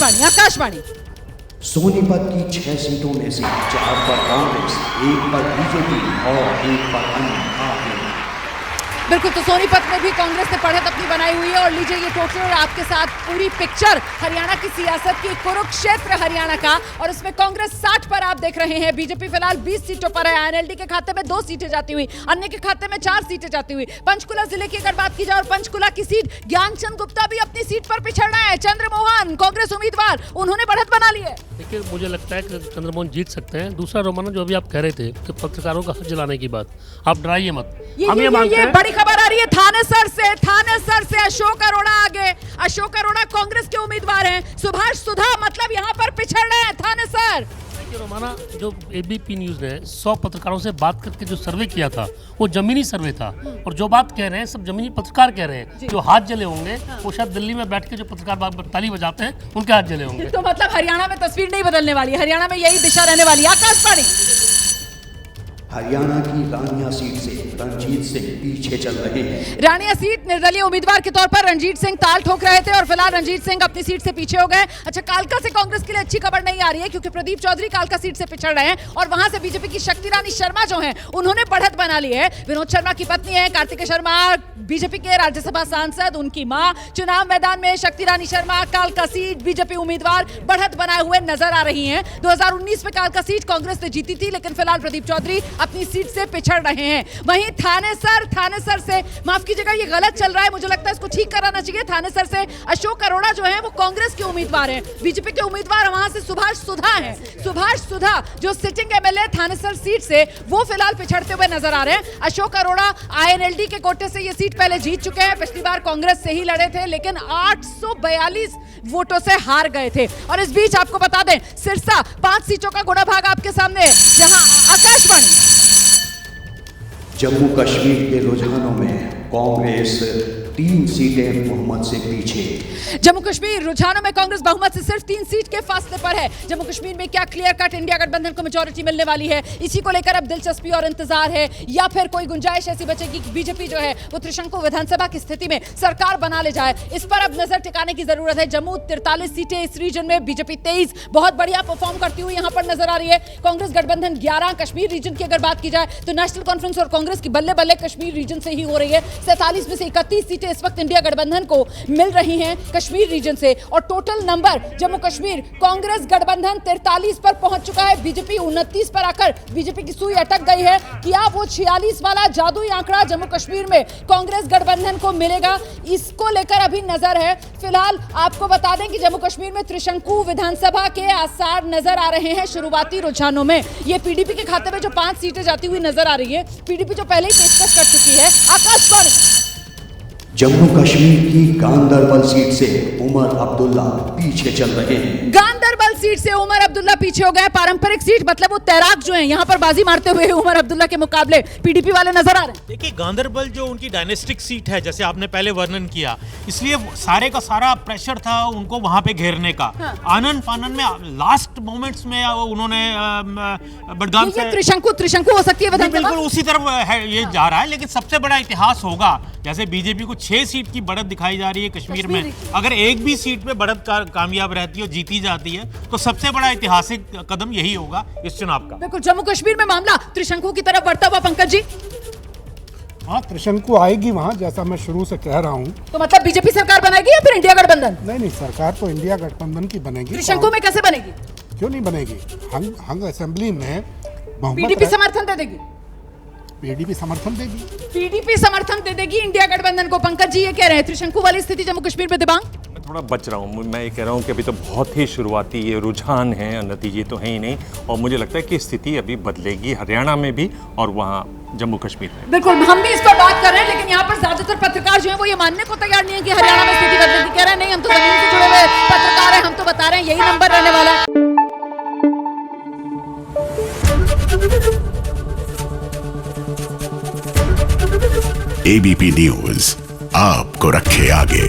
आकाशवाणी। सोनीपत की 6 सीटों में से 4 पर कांग्रेस, 1 पर बीजेपी और 1 पर अन्य। बिल्कुल, तो सोनीपत में भी कांग्रेस ने बढ़त अपनी बनाई हुई है। और लीजिए ये टोटल और आपके साथ पूरी पिक्चर हरियाणा की सियासत की, कुरुक्षेत्र हरियाणा का। और इसमें कांग्रेस 60 पर आप देख रहे हैं, बीजेपी फिलहाल 20 सीटों पर है। एनएलडी के खाते में 2 सीटें जाती हुई, अन्य के खाते में 4 सीटें जाती हुई। पंचकुला जिले की अगर बात की जाए और पंचकुला की सीट, ज्ञानचंद गुप्ता भी अपनी सीट पर पिछड़ रहे हैं। चंद्रमोहन कांग्रेस उम्मीदवार, उन्होंने बढ़त बना ली है। देखिए, मुझे लगता है कि चंद्रमोहन जीत सकते हैं। दूसरा रोमाना जो अभी आप कह रहे थे कि पत्रकारों का हाथ जलाने की बात, आप डराइए मत। हम ये मानते हैं, बड़ी खबर आ रही है थानेसर से अशोक अरोड़ा आगे। अशोक अरोड़ा कांग्रेस के उम्मीदवार हैं। सुभाष सुधा मतलब यहाँ पर पिछड़ रहे हैं थानेसर। देखिए रोमाना, जो एबीपी न्यूज ने 100 पत्रकारों से बात करके जो सर्वे किया था, वो जमीनी सर्वे था। और जो बात कह रहे हैं सब जमीनी पत्रकार कह रहे हैं। जो हाथ जले होंगे वो शायद दिल्ली में बैठ के जो पत्रकार ताली बजाते हैं उनके हाथ जले होंगे। तो मतलब हरियाणा में तस्वीर नहीं बदलने वाली, हरियाणा में यही दिशा रहने वाली। आकाशवाणी। हरियाणा की रानिया सीट से रणजीत सिंह पीछे चल रहे हैं। रानिया सीट निर्दलीय उम्मीदवार के तौर पर रणजीत सिंह ताल ठोक रहे थे और फिलहाल रणजीत सिंह अपनी सीट से पीछे हो गए। अच्छा, कालका से कांग्रेस के लिए अच्छी खबर नहीं आ रही है, क्योंकि प्रदीप चौधरी कालका सीट से पिछड़ रहे हैं और वहां से बीजेपी की शक्ति रानी शर्मा जो हैं, उन्होंने बढ़त बना ली है। विनोद शर्मा की पत्नी है कार्तिकेय शर्मा, बीजेपी के राज्यसभा सांसद, उनकी मां चुनाव मैदान में। शक्ति रानी शर्मा कालका सीट बीजेपी उम्मीदवार बढ़त बनाए हुए नजर आ रही हैं। 2019 में कालका सीट कांग्रेस ने जीती थी, लेकिन फिलहाल प्रदीप चौधरी अपनी सीट से पिछड़ रहे हैं। वहीं थानेसर से, माफ कीजिएगा ये गलत चल रहा है, मुझे लगता है इसको ठीक कराना चाहिए। थानेसर से अशोक अरोड़ा जो है वो कांग्रेस के उम्मीदवार हैं। बीजेपी के उम्मीदवार वहां से सुभाष सुधा हैं। सुभाष सुधा जो सिटिंग एमएलए थानेसर सीट से, वो फिलहाल पिछड़ते हुए नजर आ रहे हैं। अशोक अरोड़ा आईएनएलडी के कोटे से ये सीट पहले जीत चुके हैं। पिछली बार कांग्रेस से ही लड़े थे, लेकिन 842 वोटों से हार गए थे। और इस बीच आपको बता दें, सिरसा 5 सीटों का गुणा भाग आपके सामने, जहां आकाशवाणी। जम्मू कश्मीर के रुझानों में कांग्रेस 3 सीटें बहुमत से पीछे। जम्मू कश्मीर रुझानों में कांग्रेस बहुमत से सिर्फ 3 सीट के फासले पर है। जम्मू कश्मीर में क्या क्लियर कट इंडिया गठबंधन को मेजॉरिटी मिलने वाली है, इसी को लेकर अब दिलचस्पी और इंतजार है, या फिर कोई गुंजाइश ऐसी बचेगी कि बीजेपी जो है वो त्रिशंकु विधानसभा की स्थिति में सरकार बना ले जाए। इस पर अब नजर टिकाने की जरूरत है। जम्मू 43 सीटें इस रीजन में, बीजेपी 23 बहुत बढ़िया परफॉर्म करती हुई यहां पर नजर आ रही है। कांग्रेस गठबंधन 11, कश्मीर रीजन की अगर बात की जाए तो नेशनल कॉन्फ्रेंस और कांग्रेस की बल्ले बल्ले कश्मीर रीजन से ही हो रही है। 47 में से 31 सीटें इस वक्त इंडिया गठबंधन को मिल रही हैं कश्मीर रीजन से। और टोटल नंबर जम्मू कश्मीर कांग्रेस गठबंधन 43 पर पहुंच चुका है। बीजेपी 29 पर आकर बीजेपी की सुई अटक गई है। क्या वो 46 वाला जादुई आंकड़ा जम्मू कश्मीर में कांग्रेस गठबंधन को मिलेगा, इसको लेकर अभी नजर है। फिलहाल आपको बता दें कि जम्मू कश्मीर में त्रिशंकु विधानसभा के आसार नजर आ रहे हैं शुरुआती रुझानों में। ये पीडीपी के खाते में जो 5 सीटें जाती हुई नजर आ रही है, पीडीपी जो पहले ही पेशकश कर चुकी है। आकाशवाणी। जम्मू कश्मीर की गांदरबल सीट से उमर अब्दुल्ला पीछे चल रहे हैं। गांदरबल सीट से उमर अब्दुल्ला पीछे हो गए। पारंपरिक सीट मतलब वो तैराक जो हैं, यहाँ पर बाजी मारते हुए उमर अब्दुल्ला के मुकाबले पीडीपी वाले नजर आ रहे हैं। देखिए, गांदरबल जो उनकी डायनेस्टिक सीट है, जैसे आपने पहले वर्णन किया, इसलिए सारे का सारा प्रेशर था उनको वहां पे घेरने का। हाँ। आनन फानन में लास्ट मोमेंट्स में उन्होंने बडगाम से त्रिशंकु हो सकती है, बिल्कुल उसी तरफ ये जा रहा है। लेकिन सबसे बड़ा इतिहास होगा, जैसे बीजेपी को 6 सीट की बढ़त दिखाई जा रही है कश्मीर में, अगर एक भी सीट पे बढ़त कामयाब रहती है, जीती जाती है, तो सबसे बड़ा ऐतिहासिक कदम यही होगा इस चुनाव का। बिल्कुल, जम्मू कश्मीर में मामला त्रिशंकु की तरफ बढ़ता हुआ। पंकज जी, हाँ, त्रिशंकु आएगी वहाँ, जैसा मैं शुरू से कह रहा हूँ। तो मतलब बीजेपी सरकार बनाएगी या फिर इंडिया गठबंधन? नहीं, सरकार तो इंडिया गठबंधन की बनेगी। त्रिशंकु में कैसे बनेगी? क्यों नहीं बनेगी? हम असेंबली में पीडीपी समर्थन दे देगी। पीडीपी समर्थन देगी। पीडीपी समर्थन दे देगी इंडिया गठबंधन को। पंकज जी ये कह रहे हैं त्रिशंकु वाली स्थिति जम्मू कश्मीर में। दिबांग, मैं थोड़ा बच रहा हूँ। मैं ये कह रहा हूँ कि अभी तो बहुत ही शुरुआती ये रुझान है, नतीजे तो हैं ही नहीं, और मुझे लगता है कि स्थिति अभी बदलेगी हरियाणा में भी और वहाँ जम्मू कश्मीर में। बिल्कुल, हम भी इस पर बात कर रहे हैं, लेकिन यहाँ पर ज्यादातर पत्रकार जो है वो ये मानने को तैयार नहीं है कि हरियाणा में स्थिति बदलेगी। कह रहे हैं नहीं, हम तो जमीन से जुड़े हुए पत्रकार हैं, हम तो बता रहे हैं यही नंबर रहने वाला है। एबीपी न्यूज आपको रखे आगे।